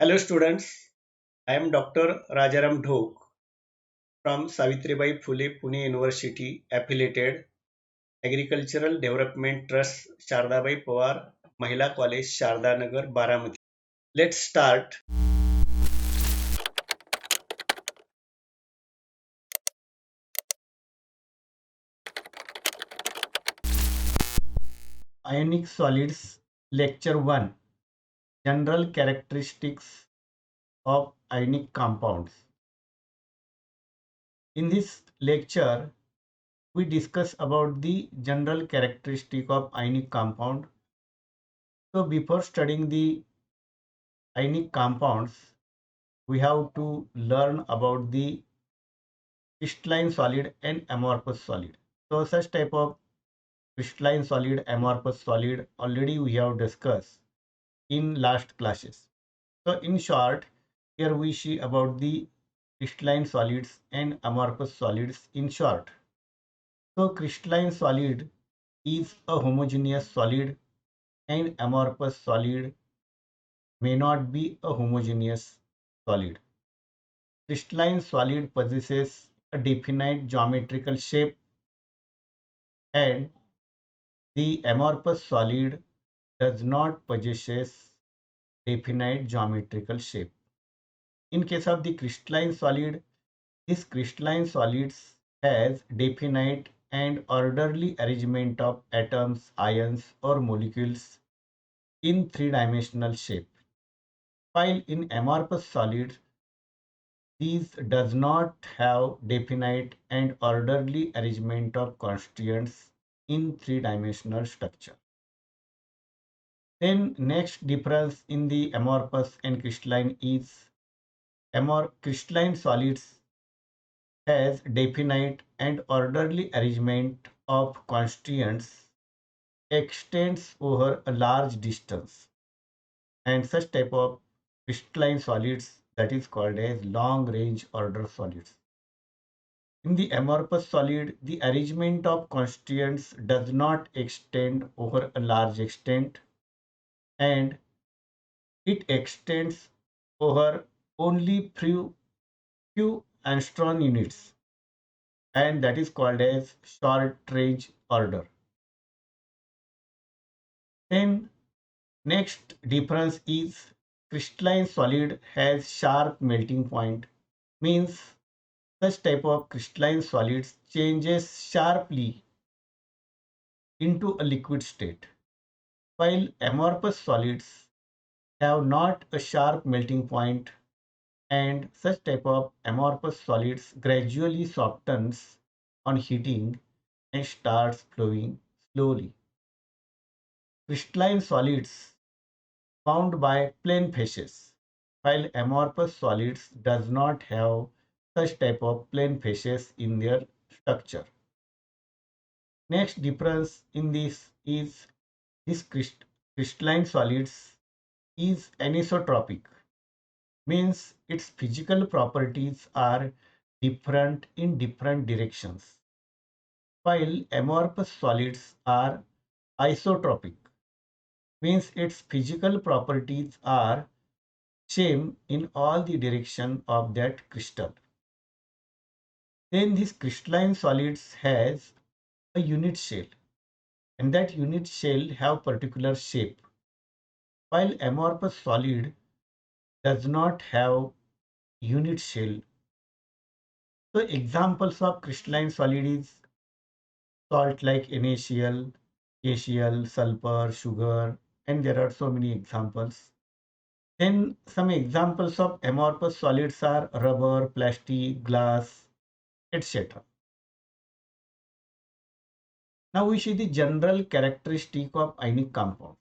Hello students, I am Dr. Rajaram Dhok from Savitribai Phule Pune University affiliated Agricultural Development Trust Shardabai Pawar Mahila College Sharda Nagar Baramati. Let's start. Ionic Solids Lecture 1, General Characteristics of Ionic Compounds. In this lecture we discuss about the general characteristic of ionic compound. So before studying the ionic compounds, we have to learn about the crystalline solid and amorphous solid. So such type of crystalline solid, amorphous solid already we have discussed in last classes. So in short, here we see about the crystalline solids and amorphous solids in short. So crystalline solid is a homogeneous solid and amorphous solid may not be a homogeneous solid. Crystalline solid possesses a definite geometrical shape and the amorphous solid does not possess definite geometrical shape. In case of the crystalline solid, this crystalline solids has definite and orderly arrangement of atoms, ions or molecules in three-dimensional shape. While in amorphous solids, these does not have definite and orderly arrangement of constituents in three-dimensional structure. Then next difference in the amorphous and crystalline is crystalline solids has definite and orderly arrangement of constituents extends over a large distance, and such type of crystalline solids that is called as long range order solids. In the amorphous solid, the arrangement of constituents does not extend over a large extent and it extends over only few angstrom units, and that is called as short range order. Then next difference is crystalline solid has sharp melting point, means such type of crystalline solids changes sharply into a liquid state, while amorphous solids have not a sharp melting point and such type of amorphous solids gradually softens on heating and starts flowing slowly. Crystalline solids bound by plane faces, while amorphous solids does not have such type of plane faces in their structure. Next difference in this is this crystalline solids is anisotropic, means its physical properties are different in different directions, while amorphous solids are isotropic, means its physical properties are same in all the direction of that crystal. Then this crystalline solids has a unit shell, and that unit shell have particular shape, while amorphous solid does not have unit shell. So examples of crystalline solid is salt like NaCl, KCl, sulfur, sugar, and there are so many examples. Then some examples of amorphous solids are rubber, plastic, glass, etc. Now we see the general characteristic of ionic compound.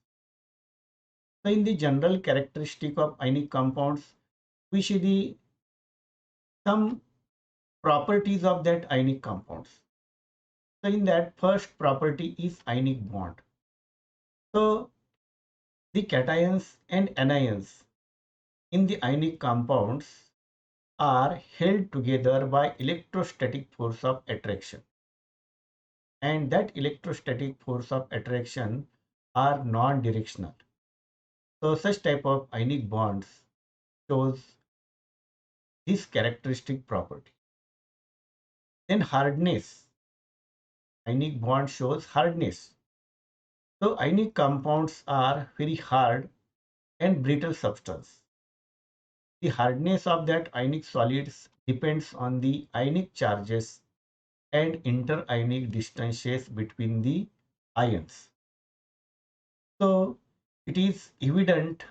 So in the general characteristic of ionic compounds, we see the some properties of that ionic compounds. So in that first property is ionic bond. So the cations and anions in the ionic compounds are held together by electrostatic force of attraction, and that electrostatic force of attraction are non-directional. So such type of ionic bonds shows this characteristic property. Then hardness, ionic bond shows hardness. So ionic compounds are very hard and brittle substance. The hardness of that ionic solids depends on the ionic charges and interionic distances between the ions. So it is evident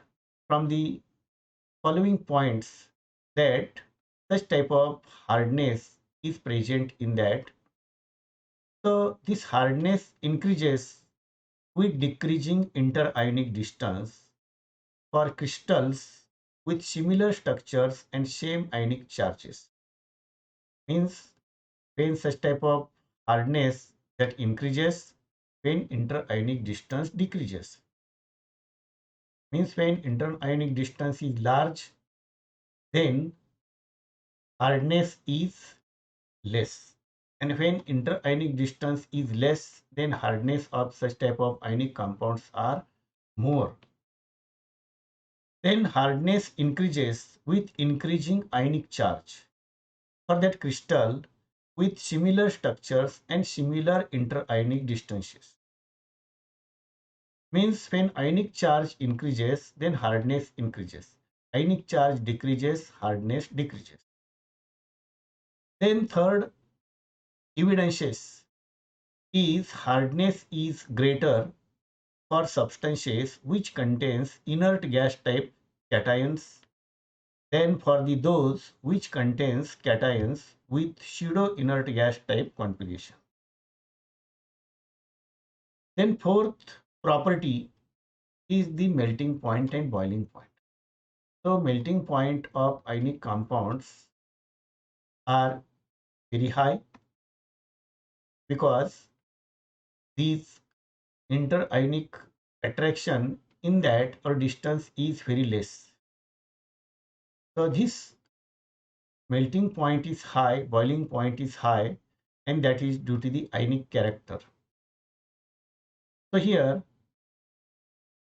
from the following points that such type of hardness is present in that. So this hardness increases with decreasing interionic distance for crystals with similar structures and same ionic charges. Means when such type of hardness that increases when interionic distance decreases. Means when interionic distance is large, then hardness is less. And when interionic distance is less, then hardness of such type of ionic compounds are more. Then hardness increases with increasing ionic charge for that crystal with similar structures and similar interionic distances. Means when ionic charge increases, then hardness increases. Ionic charge decreases, hardness decreases. Then third evidences is hardness is greater for substances which contains inert gas type cations than for those which contains cations with pseudo inert gas type configuration. Then fourth property is the melting point and boiling point. So melting point of ionic compounds are very high because these interionic attraction in that or distance is very less. So this melting point is high, boiling point is high, and that is due to the ionic character. So here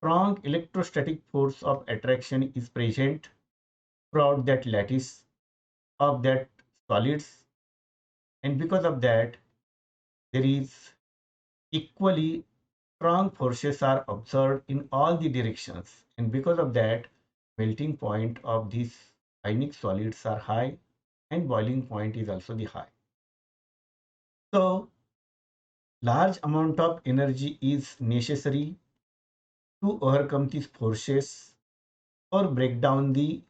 strong electrostatic force of attraction is present throughout that lattice of that solids, and because of that there is equally strong forces are observed in all the directions, and because of that melting point of these ionic solids are high and boiling point is also the high. So large amount of energy is necessary to overcome these forces or break down the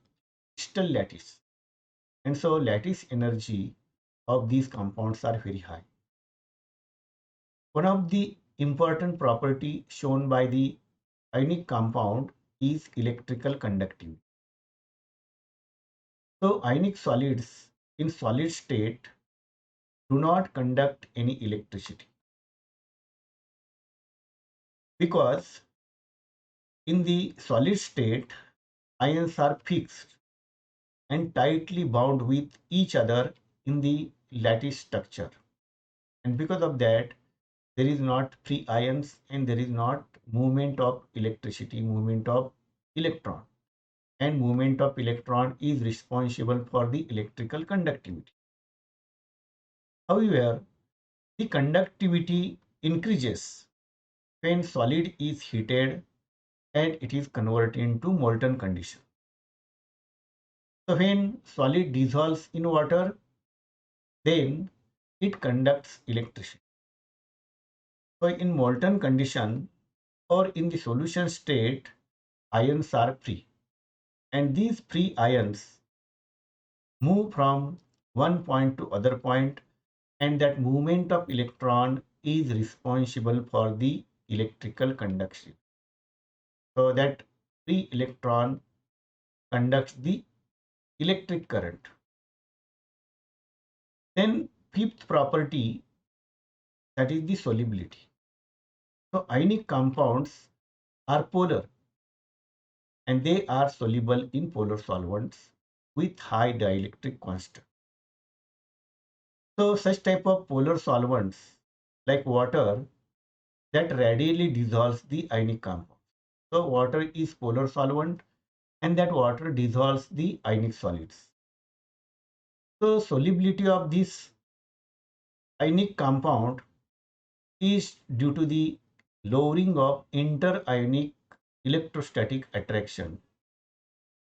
crystal lattice, and so lattice energy of these compounds are very high. One of the important property shown by the ionic compound is electrical conductivity. So ionic solids in solid state do not conduct any electricity because in the solid state ions are fixed and tightly bound with each other in the lattice structure, and because of that there is not free ions and there is not movement of electricity, movement of electron, and movement of electron is responsible for the electrical conductivity. However, the conductivity increases when solid is heated and it is converted into molten condition. So when solid dissolves in water, then it conducts electricity. So in molten condition or in the solution state, ions are free, and these free ions move from one point to other point, and that movement of electron is responsible for the electrical conduction. So that free electron conducts the electric current. Then fifth property, that is the solubility. So ionic compounds are polar and they are soluble in polar solvents with high dielectric constant. So such type of polar solvents like water that readily dissolves the ionic compound. So water is polar solvent and that water dissolves the ionic solids. So solubility of this ionic compound is due to the lowering of interionic electrostatic attraction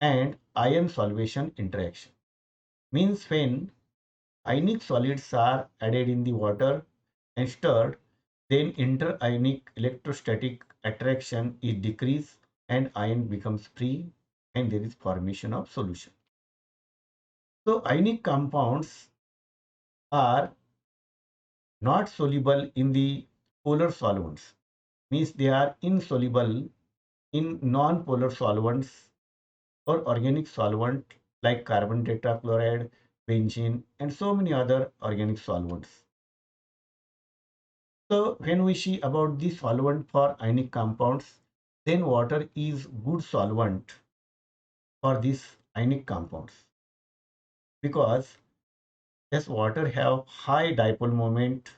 and ion solvation interaction. Means when ionic solids are added in the water and stirred, then interionic electrostatic attraction is decreased and ion becomes free and there is formation of solution. So ionic compounds are not soluble in the polar solvents, means they are insoluble in non-polar solvents or organic solvent like carbon tetrachloride, benzene, and so many other organic solvents. So when we see about the solvent for ionic compounds, then water is good solvent for these ionic compounds because yes, water have high dipole moment,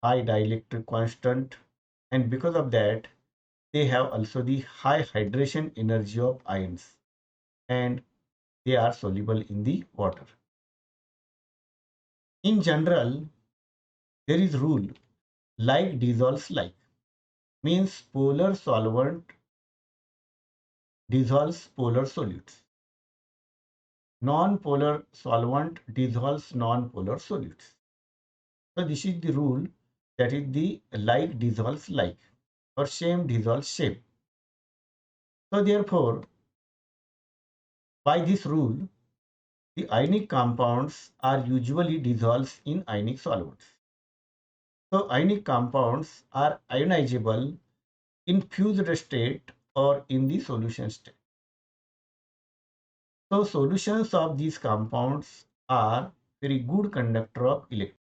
high dielectric constant, and because of that, they have also the high hydration energy of ions and they are soluble in the water. In general, there is rule like dissolves like, means polar solvent dissolves polar solutes. Non-polar solvent dissolves non-polar solutes. So this is the rule, that is the like dissolves like or same dissolves same. So therefore, by this rule, the ionic compounds are usually dissolved in ionic solvents. So ionic compounds are ionizable in fused state or in the solution state. So solutions of these compounds are very good conductor of electrons.